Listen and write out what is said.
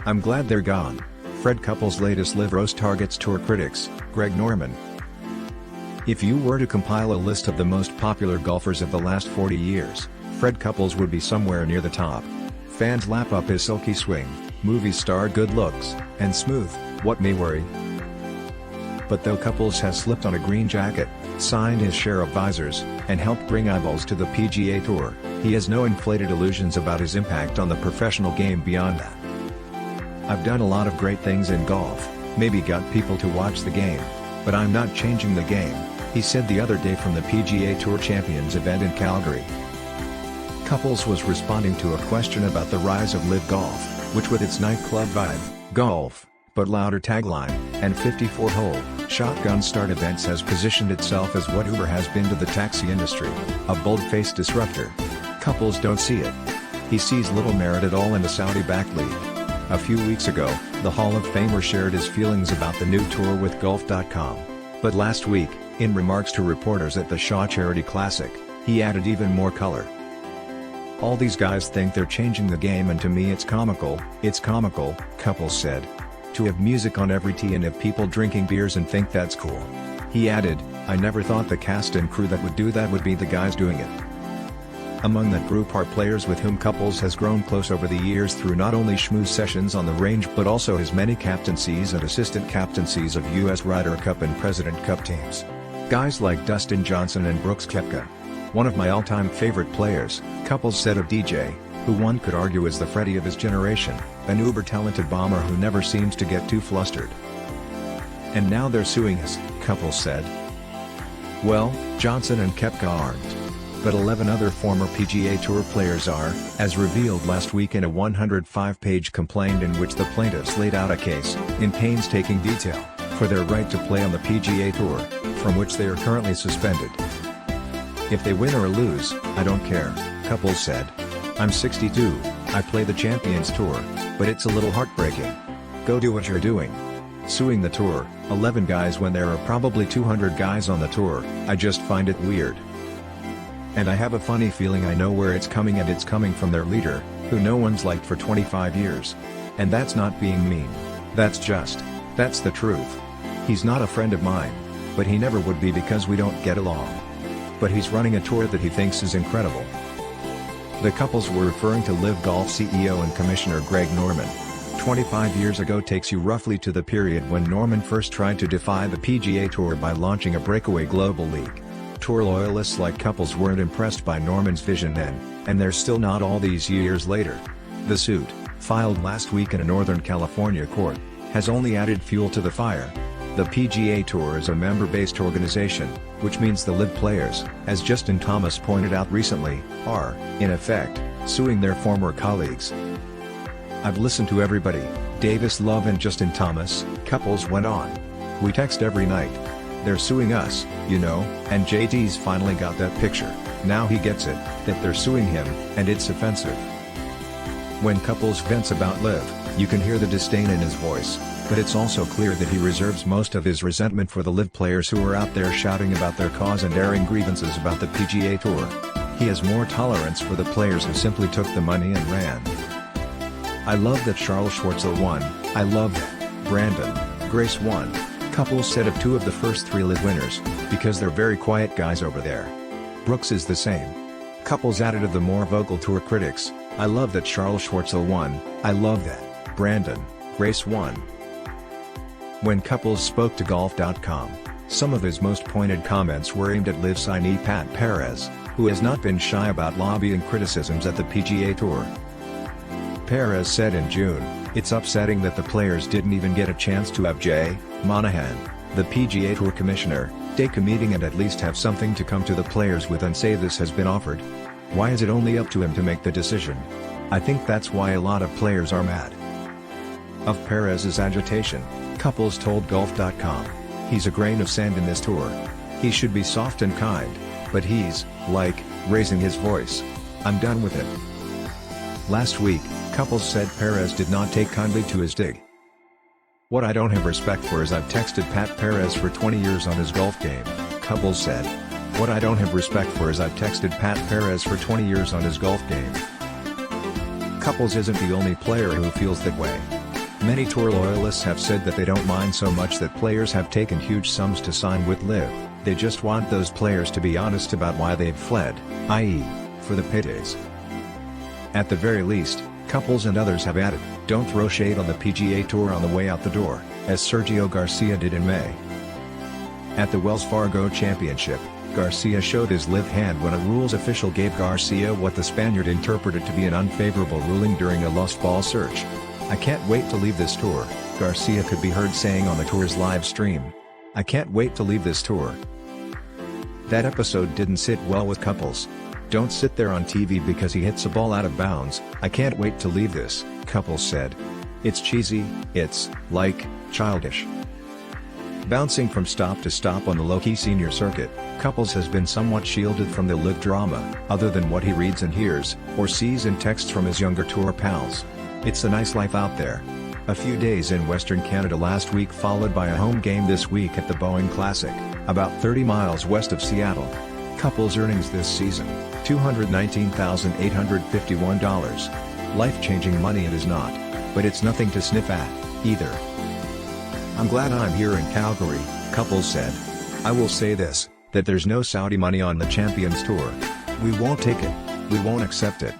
I'm glad they're gone. Fred Couples' latest LIV roast targets tour critics, Greg Norman. If you were to compile a list of the most popular golfers of the last 40 years, Fred Couples would be somewhere near the top. Fans lap up his silky swing, movie star good looks, and smooth, what may worry. But though Couples has slipped on a green jacket, signed his share of visors, and helped bring eyeballs to the PGA Tour, he has no inflated illusions about his impact on the professional game beyond that. I've done a lot of great things in golf, maybe got people to watch the game, but I'm not changing the game, he said the other day from the PGA Tour Champions event in Calgary. Couples was responding to a question about the rise of LIV Golf, which with its nightclub vibe, golf, but louder tagline, and 54-hole, shotgun start events has positioned itself as what Uber has been to the taxi industry, a bold-faced disruptor. Couples don't see it. He sees little merit at all in the Saudi-backed league. A few weeks ago, the Hall of Famer shared his feelings about the new tour with Golf.com. But last week, in remarks to reporters at the Shaw Charity Classic, he added even more color. All these guys think they're changing the game and to me it's comical, Couples said. To have music on every tee and have people drinking beers and think that's cool. He added, I never thought the cast and crew that would do that would be the guys doing it. Among that group are players with whom Couples has grown close over the years through not only schmooze sessions on the range but also his many captaincies and assistant captaincies of U.S. Ryder Cup and President Cup teams. Guys like Dustin Johnson and Brooks Koepka. One of my all-time favorite players, Couples said of DJ, who one could argue is the Freddie of his generation, an uber-talented bomber who never seems to get too flustered. And now they're suing us, Couples said. Well, Johnson and Koepka aren't. But 11 other former PGA Tour players are, as revealed last week in a 105-page complaint in which the plaintiffs laid out a case, in painstaking detail, for their right to play on the PGA Tour, from which they are currently suspended. If they win or lose, I don't care, Couples said. I'm 62, I play the Champions Tour, but it's a little heartbreaking. Go do what you're doing. Suing the tour, 11 guys when there are probably 200 guys on the tour, I just find it weird. And I have a funny feeling I know where it's coming and it's coming from their leader, who no one's liked for 25 years. And that's not being mean. That's the truth. He's not a friend of mine, but he never would be because we don't get along. But he's running a tour that he thinks is incredible. The Couples were referring to LIV Golf CEO and Commissioner Greg Norman. 25 years ago takes you roughly to the period when Norman first tried to defy the PGA Tour by launching a breakaway global league. Tour loyalists like Couples weren't impressed by Norman's vision then, and they're still not all these years later. The suit, filed last week in a Northern California court, has only added fuel to the fire. The PGA Tour is a member-based organization, which means the LIV players, as Justin Thomas pointed out recently, are, in effect, suing their former colleagues. I've listened to everybody, Davis Love and Justin Thomas, Couples went on. We text every night. They're suing us, you know, and JT's finally got that picture, now he gets it, that they're suing him, and it's offensive. When Couples vents about LIV, you can hear the disdain in his voice, but it's also clear that he reserves most of his resentment for the LIV players who are out there shouting about their cause and airing grievances about the PGA Tour. He has more tolerance for the players who simply took the money and ran. I love that Charles Schwartzel won, I love that Brandon Grace won, Couples said of two of the first three LIV winners, because they're very quiet guys over there. Brooks is the same. Couples added of the more vocal tour critics, I love that Charles Schwartzel won, I love that Brandon Grace won. When Couples spoke to Golf.com, some of his most pointed comments were aimed at LIV signee Pat Perez, who has not been shy about lobbying criticisms at the PGA Tour. Perez said in June, it's upsetting that the players didn't even get a chance to have Jay Monahan, the PGA Tour commissioner, take a meeting and at least have something to come to the players with and say this has been offered. Why is it only up to him to make the decision? I think that's why a lot of players are mad. Of Perez's agitation, Couples told Golf.com, he's a grain of sand in this tour. He should be soft and kind, but he's, like, raising his voice. I'm done with it. Last week, Couples said Perez did not take kindly to his dig. What I don't have respect for is I've texted Pat Perez for 20 years on his golf game, Couples said. What I don't have respect for is I've texted Pat Perez for 20 years on his golf game. Couples isn't the only player who feels that way. Many tour loyalists have said that they don't mind so much that players have taken huge sums to sign with LIV, they just want those players to be honest about why they've fled, i.e., for the paydays. At the very least, Couples and others have added, don't throw shade on the PGA Tour on the way out the door, as Sergio Garcia did in May. At the Wells Fargo Championship, Garcia showed his LIV hand when a rules official gave Garcia what the Spaniard interpreted to be an unfavorable ruling during a lost ball search. "I can't wait to leave this tour," Garcia could be heard saying on the tour's live stream. "I can't wait to leave this tour." That episode didn't sit well with Couples. "Don't sit there on TV because he hits a ball out of bounds, I can't wait to leave this," Couples said. "It's cheesy, it's, like, childish." Bouncing from stop to stop on the low-key senior circuit, Couples has been somewhat shielded from the LIV drama, other than what he reads and hears, or sees in texts from his younger tour pals. It's a nice life out there. A few days in Western Canada last week followed by a home game this week at the Boeing Classic, about 30 miles west of Seattle. Couples' earnings this season, $219,851. Life-changing money it is not, but it's nothing to sniff at, either. "I'm glad I'm here in Calgary," Couples said. "I will say this, that there's no Saudi money on the Champions Tour. We won't take it, we won't accept it."